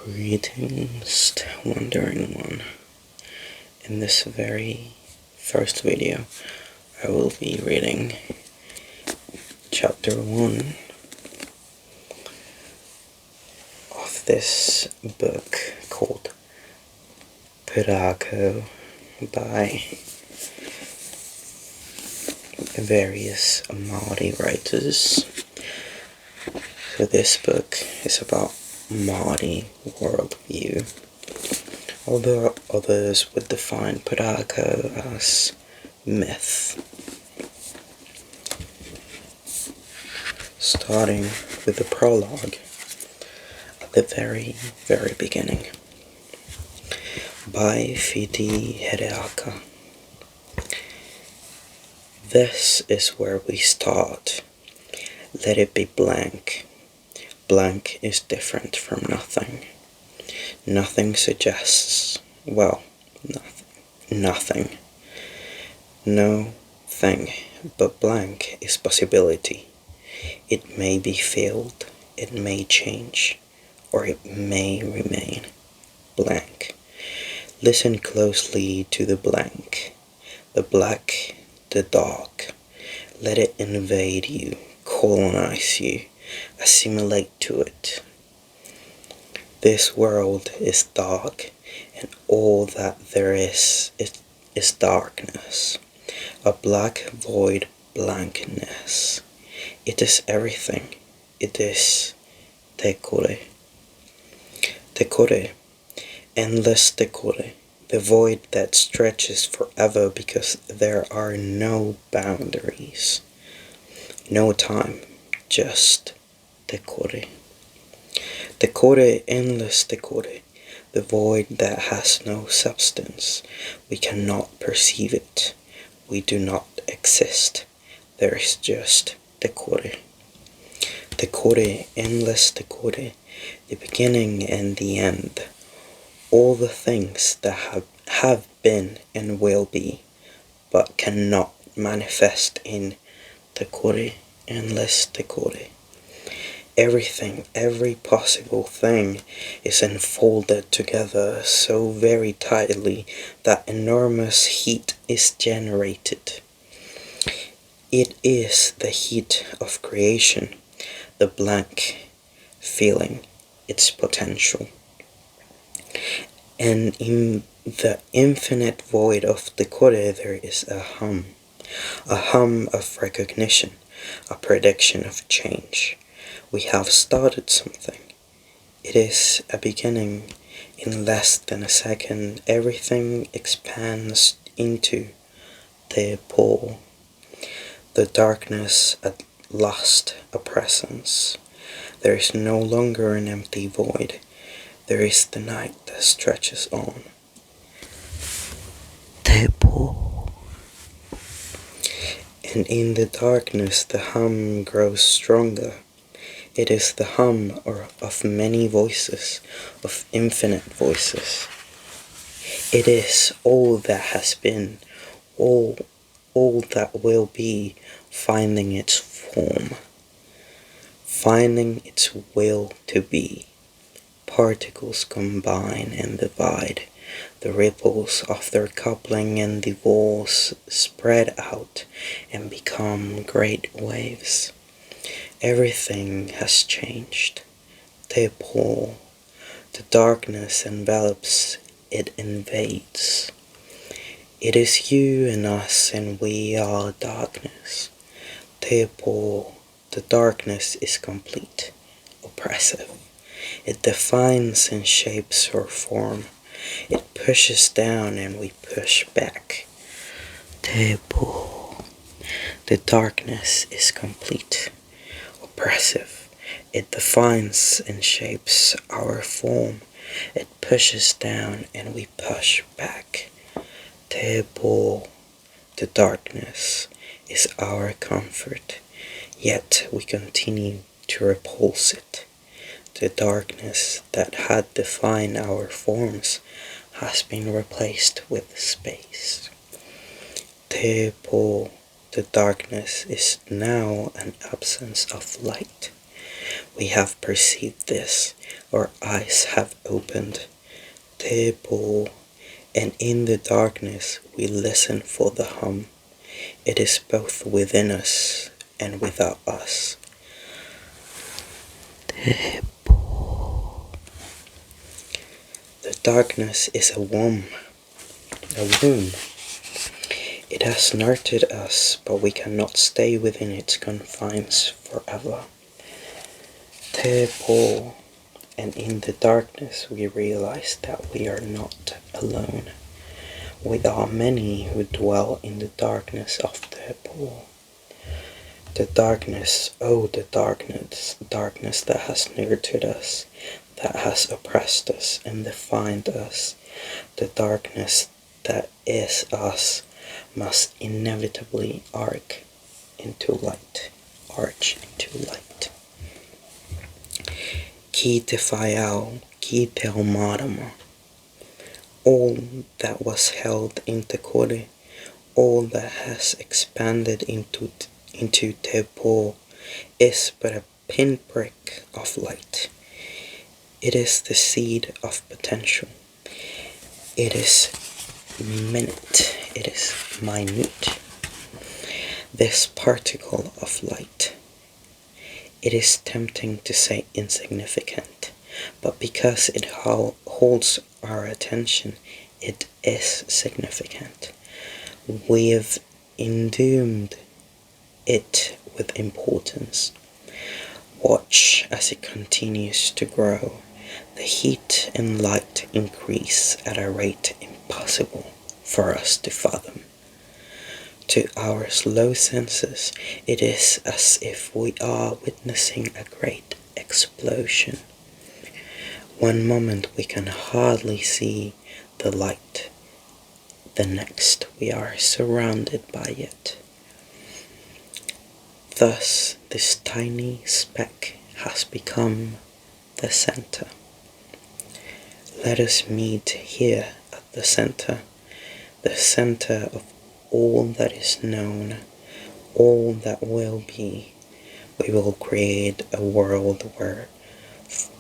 Greetings, wandering one. In this very first video, I will be reading chapter 1 of this book called Pūrākau by various Māori writers. So this book is about Māori worldview, although others would define Pūrākau as myth. Starting with the prologue at the very, very beginning by Pūrākau. This is where we start. Let it be blank. Blank is different from nothing. Nothing suggests, well, nothing. No thing, but blank is possibility. It may be filled, it may change, or it may remain blank. Listen closely to the blank, the black, the dark. Let it invade you, colonize you, assimilate to it. This world is dark, and all that there is darkness, a black void blankness. It is everything. It is te kore. Te kore, endless te kore, the void that stretches forever because there are no boundaries, no time, just te kore. Te kore, endless te kore, the void that has no substance. We cannot perceive it. We do not exist. There is just te kore. Te kore, endless te kore, the beginning and the end. All the things that have been and will be, but cannot manifest in te kore, endless te kore. Everything, every possible thing is enfolded together so very tightly that enormous heat is generated. It is the heat of creation, the blank feeling, its potential. And in the infinite void of the kore there is a hum of recognition, a prediction of change. We have started something. It is a beginning. In less than a second, everything expands into te pō. The darkness at last a presence. There is no longer an empty void. There is the night that stretches on. Te pō. And in the darkness the hum grows stronger. It is the hum of many voices, of infinite voices. It is all that has been, all that will be, finding its form, finding its will to be. Particles combine and divide, the ripples of their coupling and the walls spread out and become great waves. Everything has changed. Te pō. The darkness envelops, it invades. It is you and us, and we are darkness. Te pō. The darkness is complete, oppressive. It defines and shapes our form. It pushes down and we push back. Te pō. The darkness is complete, oppressive. It defines and shapes our form. It pushes down and we push back. Te pō. The darkness is our comfort, yet we continue to repulse it. The darkness that had defined our forms has been replaced with space. Te pō. The darkness is now an absence of light. We have perceived this, our eyes have opened. Te pō, and in the darkness we listen for the hum. It is both within us and without us. Te pō. The darkness is a womb. It has nurtured us, but we cannot stay within its confines forever. Te pō, and in the darkness we realize that we are not alone. We are many who dwell in the darkness of Te pō. The darkness, oh the darkness that has nurtured us, that has oppressed us and defined us. The darkness that is us must inevitably arch into light. Ki te whaiau, ki te o marama. All that was held in te kore, all that has expanded into te pō, is but a pinprick of light. It is the seed of potential. It is minute. It is minute. This particle of light. It is tempting to say insignificant, but because it holds our attention, it is significant. We've endued it with importance. Watch as it continues to grow. The heat and light increase at a rate impossible for us to fathom. To our slow senses, it is as if we are witnessing a great explosion. One moment we can hardly see the light. The next we are surrounded by it. Thus, this tiny speck has become the center. Let us meet here at the center of all that is known, all that will be. We will create a world where,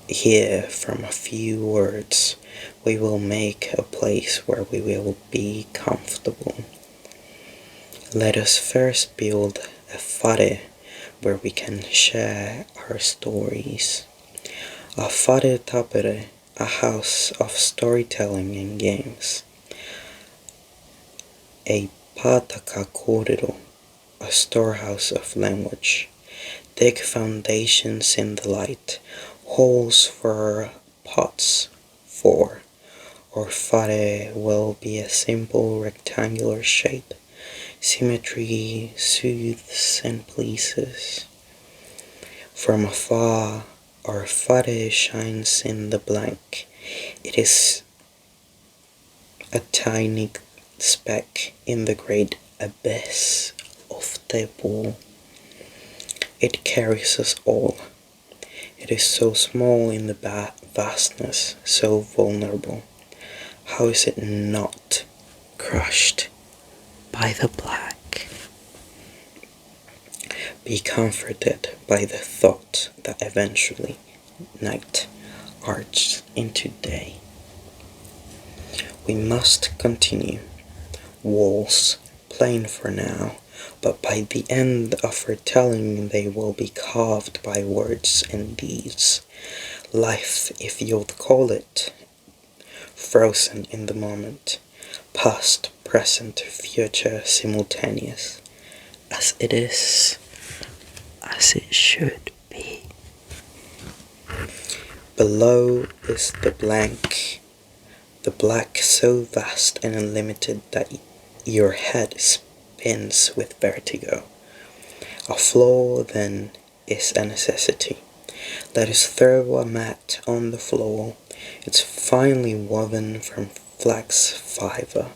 here from a few words, we will make a place where we will be comfortable. Let us first build a whare where we can share our stories. A whare tapere, a house of storytelling and games. A pātaka kōrero, a storehouse of language. Dig foundations in the light, holes for pots, for. Or whare will be a simple rectangular shape. Symmetry soothes and pleases. From afar, our whare shines in the blank. It is a tiny speck in the great abyss of Te pō. It carries us all. It is so small in the vastness, so vulnerable. How is it not crushed by the black? Be comforted by the thought that eventually night arches into day. We must continue. Walls, plain for now, but by the end of her telling they will be carved by words and deeds. Life, if you'll call it, frozen in the moment, past, present, future, simultaneous, as it is, as it should be. Below is the blank, the black so vast and unlimited that your head spins with vertigo. A floor, then, is a necessity. Let us throw a mat on the floor. It's finely woven from flax fibre.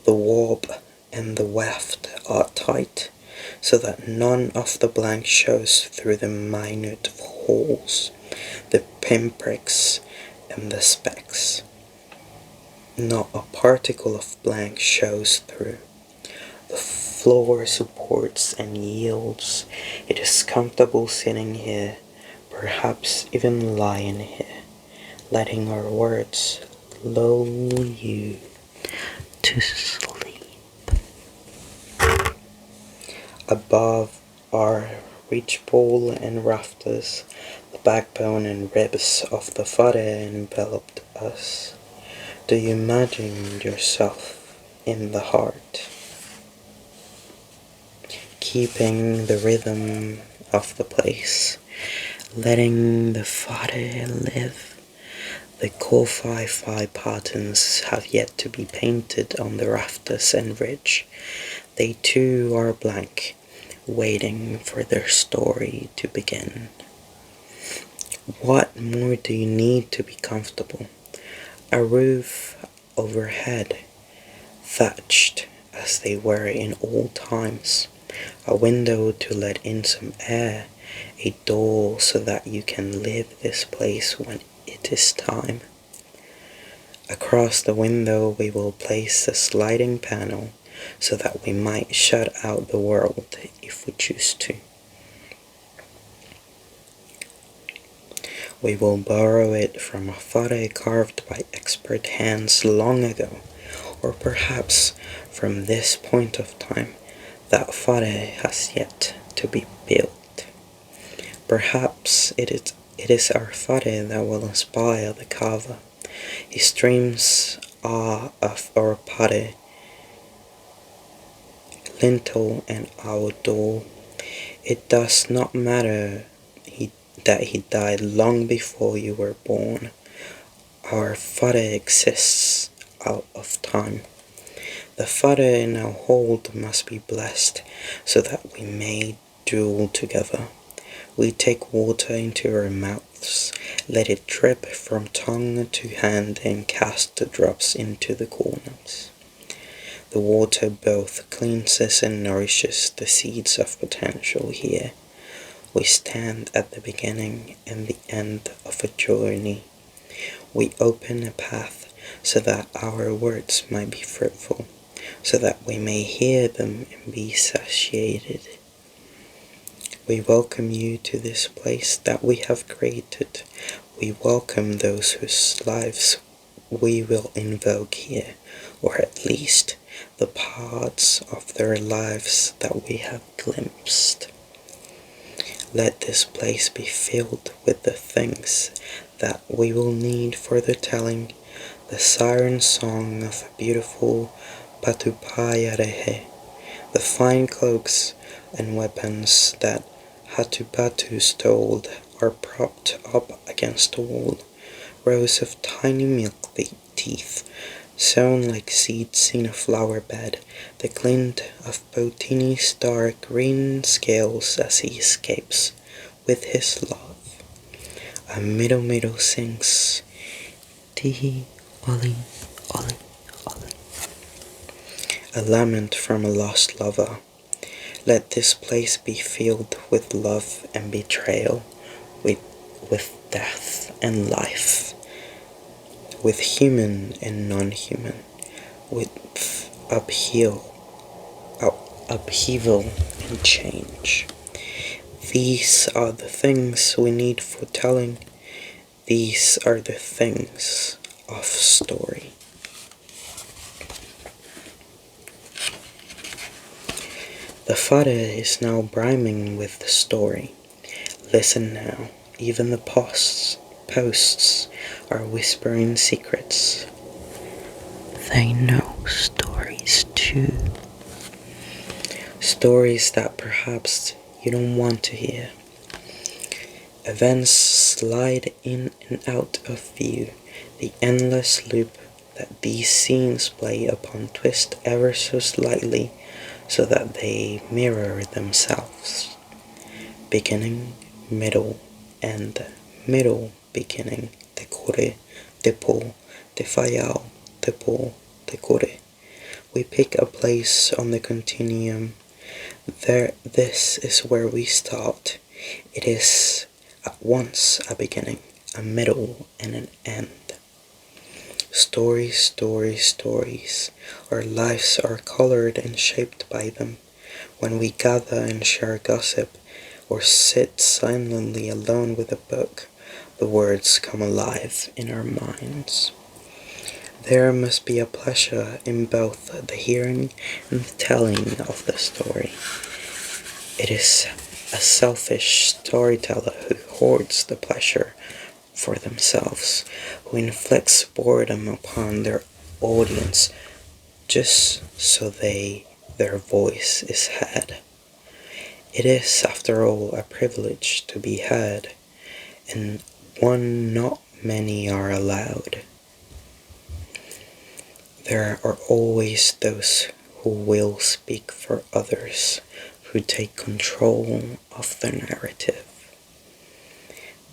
The warp and the weft are tight, so that none of the blank shows through the minute holes, the pinpricks and the specks. Not a particle of blank shows through. The floor supports and yields. It is comfortable sitting here, perhaps even lying here, letting our words lull you to sleep. Above our ridgepole and rafters, the backbone and ribs of the fire enveloped us. Do you imagine yourself in the heart, keeping the rhythm of the place, letting the fire live? The Ko-Fi patterns have yet to be painted on the rafters and ridge. They too are blank, waiting for their story to begin. What more do you need to be comfortable? A roof overhead, thatched as they were in old times, a window to let in some air, a door so that you can leave this place when it is time. Across the window we will place a sliding panel so that we might shut out the world if we choose to. We will borrow it from a fare carved by expert hands long ago, or perhaps from this point of time that fare has yet to be built. Perhaps it is our fare that will inspire the carver. His dreams are of our pare, lintel and our door. It does not matter that he died long before you were born. Our fare exists out of time. The fare in our hold must be blessed so that we may duel together. We take water into our mouths, let it drip from tongue to hand and cast the drops into the corners. The water both cleanses and nourishes the seeds of potential here. We stand at the beginning and the end of a journey. We open a path so that our words might be fruitful, so that we may hear them and be satiated. We welcome you to this place that we have created. We welcome those whose lives we will invoke here, or at least the parts of their lives that we have glimpsed. Let this place be filled with the things that we will need for the telling, the siren song of a beautiful Patupayarehe, the fine cloaks and weapons that Hatupatu stole are propped up against the wall, rows of tiny milk teeth, sown like seeds in a flower bed, the glint of Botini's dark green scales as he escapes with his love. A middle sings, Tihi, Oli, Oli, Oli. A lament from a lost lover. Let this place be filled with love and betrayal, with death and life, with human and non-human, with upheaval and change. These are the things we need for telling. These are the things of story. The fire is now brimming with the story. Listen now, even the posts are whispering secrets. They know stories too. Stories that perhaps you don't want to hear. Events slide in and out of view, the endless loop that these scenes play upon twist ever so slightly so that they mirror themselves. Beginning, middle, end, middle, beginning, te kore, te po, te whaiao, te po, te kore. We pick a place on the continuum. This is where we start. It is at once a beginning, a middle, and an end. Stories, stories, stories. Our lives are colored and shaped by them. When we gather and share gossip, or sit silently alone with a book, the words come alive in our minds. There must be a pleasure in both the hearing and the telling of the story. It is a selfish storyteller who hoards the pleasure for themselves, who inflicts boredom upon their audience just so their voice is heard. It is, after all, a privilege to be heard, and one not many are allowed. There are always those who will speak for others, who take control of the narrative.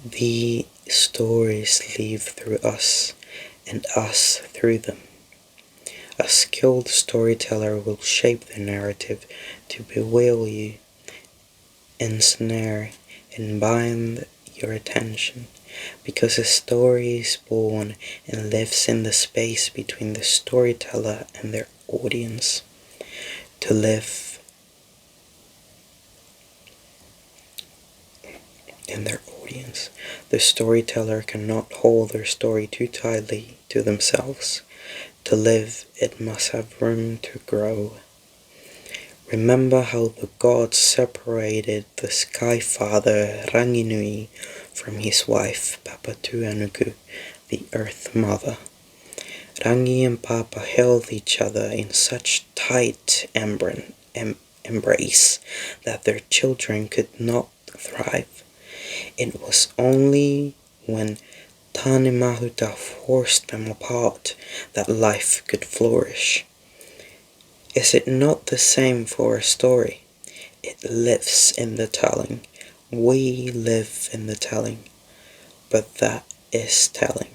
The stories live through us, and us through them. A skilled storyteller will shape the narrative to beguile you, ensnare, and bind your attention, because a story is born and lives in the space between the storyteller and their audience. To live in their audience, the storyteller cannot hold their story too tightly to themselves. To live, it must have room to grow. Remember how the gods separated the Sky Father Ranginui from his wife Papatuanuku, the Earth Mother. Rangi and Papa held each other in such tight embrace that their children could not thrive. It was only when Tanemahuta forced them apart that life could flourish. Is it not the same for a story? It lives in the telling. We live in the telling. But that is telling.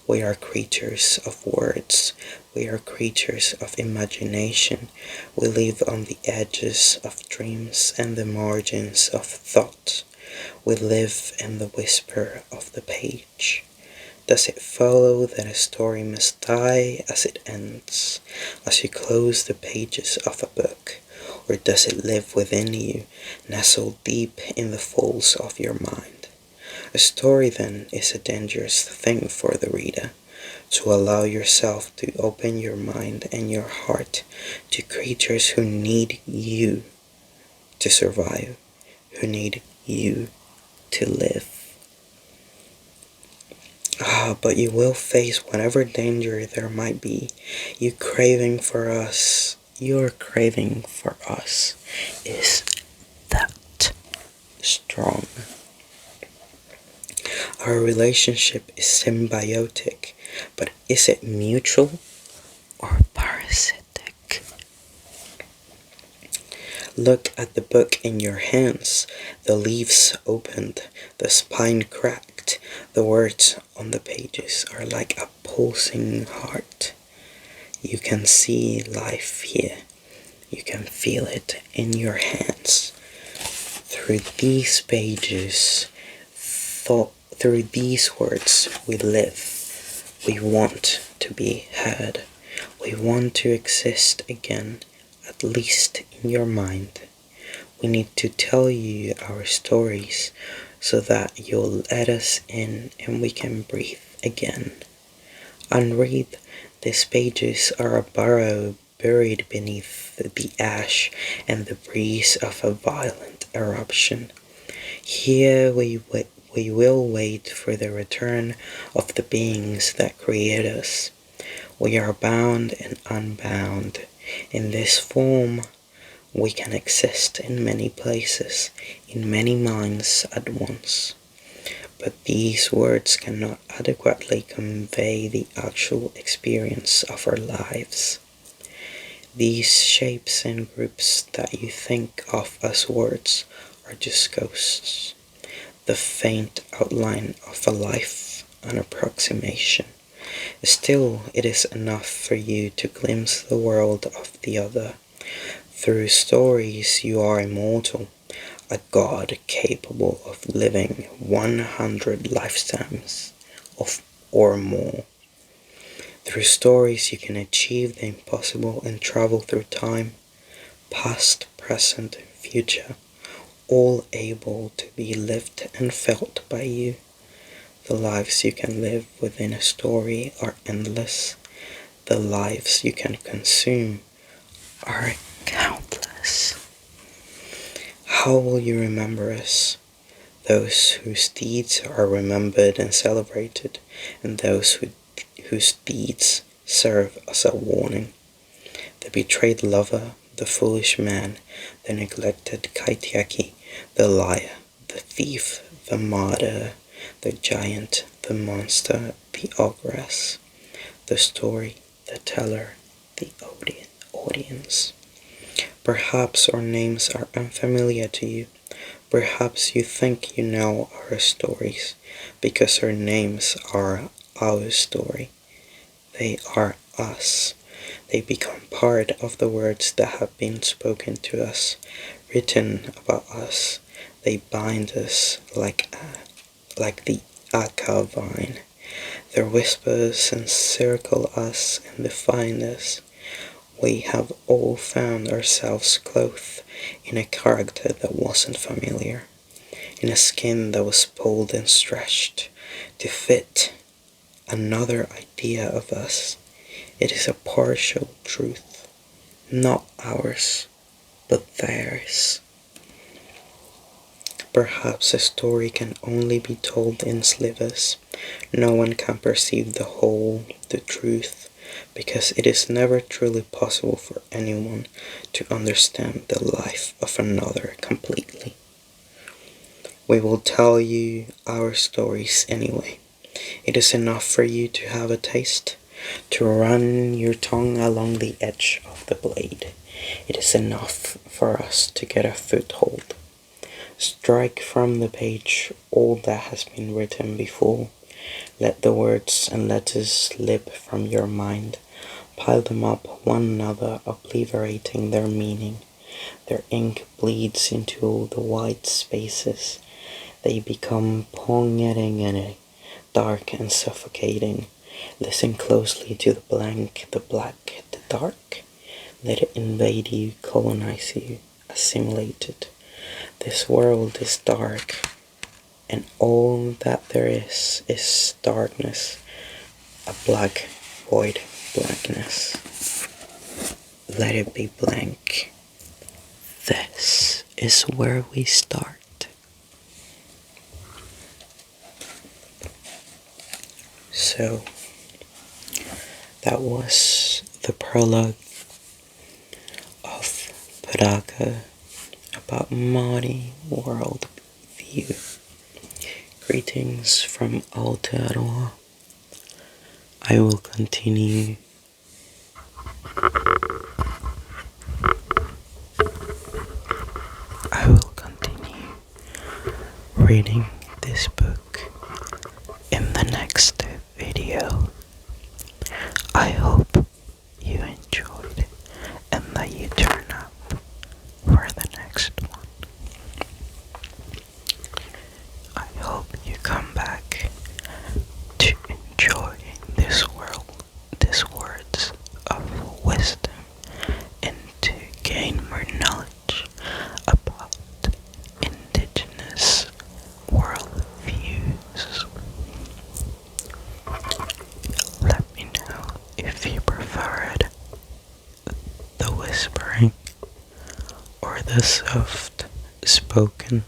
We are creatures of words. We are creatures of imagination. We live on the edges of dreams and the margins of thought. We live in the whisper of the page. Does it follow that a story must die as it ends, as you close the pages of a book? Or does it live within you, nestled deep in the folds of your mind? A story, then, is a dangerous thing for the reader, to allow yourself to open your mind and your heart to creatures who need you to survive, who need you to live. But you will face whatever danger there might be. Your craving for us is that strong. Our relationship is symbiotic, but is it mutual or parasitic? Look at the book in your hands, the leaves opened, the spine cracked, the words on the pages are like a pulsing heart. You can see life here, you can feel it in your hands. Through these pages, through these words we live. We want to be heard. We want to exist again, at least in your mind. We need to tell you our stories so that you'll let us in and we can breathe again. Unread, these pages are a burrow buried beneath the ash and the breeze of a violent eruption. Here we will wait for the return of the beings that create us. We are bound and unbound. In this form, we can exist in many places, in many minds at once. But these words cannot adequately convey the actual experience of our lives. These shapes and groups that you think of as words are just ghosts, the faint outline of a life, an approximation. Still, it is enough for you to glimpse the world of the other. Through stories you are immortal, a god capable of living 100 lifetimes or more. Through stories you can achieve the impossible and travel through time, past, present, future, all able to be lived and felt by you. The lives you can live within a story are endless. The lives you can consume are countless. How will you remember us? Those whose deeds are remembered and celebrated, and those whose deeds serve as a warning. The betrayed lover, the foolish man, the neglected kaitiaki, the liar, the thief, the martyr, the giant, the monster, the ogress, the story, the teller, the audience. Perhaps our names are unfamiliar to you. Perhaps you think you know our stories because our names are our story. They are us. They become part of the words that have been spoken to us, written about us. They bind us like the aca vine. Their whispers encircle us and define us. We have all found ourselves clothed in a character that wasn't familiar, in a skin that was pulled and stretched to fit another idea of us. It is a partial truth, not ours, but theirs. Perhaps a story can only be told in slivers. No one can perceive the whole, the truth, because it is never truly possible for anyone to understand the life of another completely. We will tell you our stories anyway. It is enough for you to have a taste, to run your tongue along the edge of the blade. It is enough for us to get a foothold. Strike from the page all that has been written before. Let the words and letters slip from your mind. Pile them up one another, obliterating their meaning. Their ink bleeds into the white spaces. They become pongere, dark and suffocating. Listen closely to the blank, the black, the dark. Let it invade you, colonize you, assimilate it. This world is dark, and all that there is darkness, a black void blackness. Let it be blank. This is where we start. So, that was the prologue of Pūrākau about Māori world view. Greetings from Aotearoa. I will continue reading this book in the next video. I hope you enjoyed and that you turn up for the next one. I hope you come back to enjoy this world, these words of wisdom, and to gain more knowledge about indigenous world views. Let me know if you preferred the whispering or the soft spoken